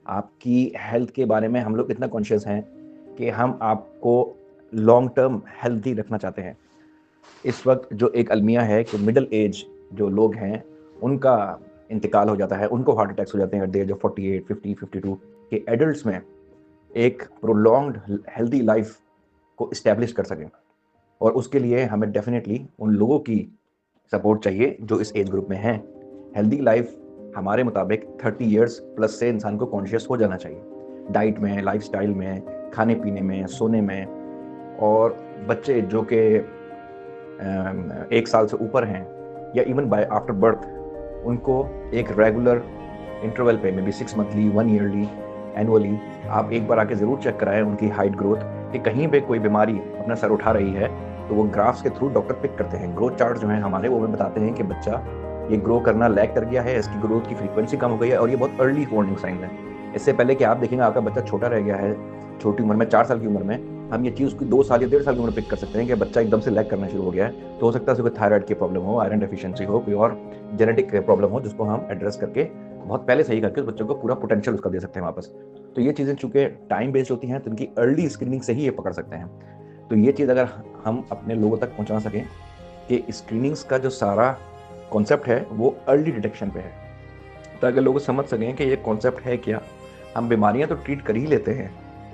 आपकी हेल्थ के बारे में हम लोग इतना कॉन्शियस हैं कि हम आपको लॉन्ग टर्म हेल्दी रखना चाहते हैं। इस वक्त जो एक अलमिया है कि मिडिल एज जो लोग हैं उनका इंतकाल हो जाता है, उनको हार्ट अटैक्स हो जाते हैं एट द एज ऑफ 48, 50, 52 के एडल्ट्स में एक प्रोलॉन्ग्ड हेल्दी लाइफ को इस्टेब्लिश कर सकें। और उसके लिए हमें डेफिनेटली उन लोगों की सपोर्ट चाहिए जो इस एज ग्रुप में हैं। हेल्दी लाइफ हमारे मुताबिक 30 इयर्स प्लस से इंसान को कॉन्शियस हो जाना चाहिए, डाइट में, लाइफस्टाइल में, खाने पीने में, सोने में। और बच्चे जो कि 1 साल से ऊपर हैं या इवन बाय आफ्टर बर्थ, उनको एक रेगुलर इंटरवल पे, may be 6 monthly, 1 yearly, annually आप एक बार आके ज़रूर चेक कराएं उनकी हाइट ग्रोथ, कि कहीं पे कोई बीमारी अपना सर उठा रही है तो वो ग्राफ्स के थ्रू डॉक्टर पिक करते हैं। ग्रोथ चार्ट जो है हमारे, वो हमें बताते हैं कि बच्चा ये ग्रो करना लैग कर गया है, इसकी ग्रोथ की फ्रीक्वेंसी कम हो गई है, और ये बहुत अर्ली वार्निंग साइन है। इससे पहले कि आप देखेंगे आपका बच्चा छोटा रह गया है, छोटी उम्र में, 4 साल की उम्र में, हम ये चीज़ उसकी 2 साल या 1.5 साल की उम्र पिक कर सकते हैं कि बच्चा एकदम से लैग करना शुरू हो गया है। तो हो सकता है उसे कोई थायराइड की प्रॉब्लम हो, आयरन डेफिशिएंसी हो, कोई और जेनेटिक प्रॉब्लम हो, जिसको हम एड्रेस करके बहुत पहले सही करके उस बच्चे को पूरा पोटेंशियल उसका दे सकते हैं वापस। तो ये चीज़ें चूंकि टाइम बेस्ड होती हैं तो इनकी अर्ली स्क्रीनिंग से ही ये पकड़ सकते हैं। तो ये चीज़ अगर हम अपने लोगों तक पहुंचा सकें कि स्क्रीनिंग्स का जो सारा कॉन्सेप्ट है वो अर्ली डिटेक्शन पे है, ताकि लोग समझ सकें कि ये कॉन्सेप्ट है क्या। हम बीमारियां तो ट्रीट कर ही लेते हैं,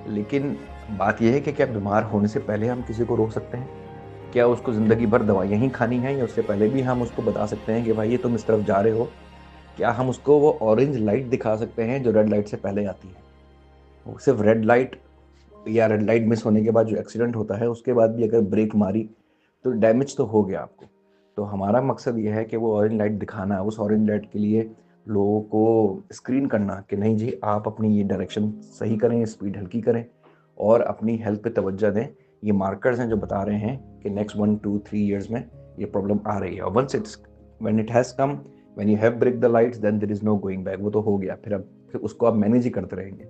लेकिन बात यह है कि क्या बीमार होने से पहले हम किसी को रोक सकते हैं? क्या उसको ज़िंदगी भर दवाइयाँ ही खानी है, या उससे पहले भी हम उसको बता सकते हैं कि भाई ये तुम इस तरफ जा रहे हो? क्या हम उसको वो ऑरेंज लाइट दिखा सकते हैं जो रेड लाइट से पहले आती है? वो सिर्फ रेड लाइट या रेड लाइट मिस होने के बाद जो एक्सीडेंट होता है, उसके बाद भी अगर ब्रेक मारी तो डैमेज तो हो गया आपको। तो हमारा मकसद ये है कि वो ऑरेंज लाइट दिखाना, उस ऑरेंज लाइट के लिए लोगों को स्क्रीन करना कि नहीं जी, आप अपनी ये डायरेक्शन सही करें, स्पीड हल्की करें और अपनी हेल्थ पे तवज्जो दें। ये मार्कर्स हैं जो बता रहे हैं कि नेक्स्ट 1, 2, 3 ईयर्स में ये प्रॉब्लम आ रही है। और once it's when it has come, when you have break the lights, then there is no going back. वो तो हो गया, फिर अब फिर उसको आप मैनेज ही करते रहेंगे।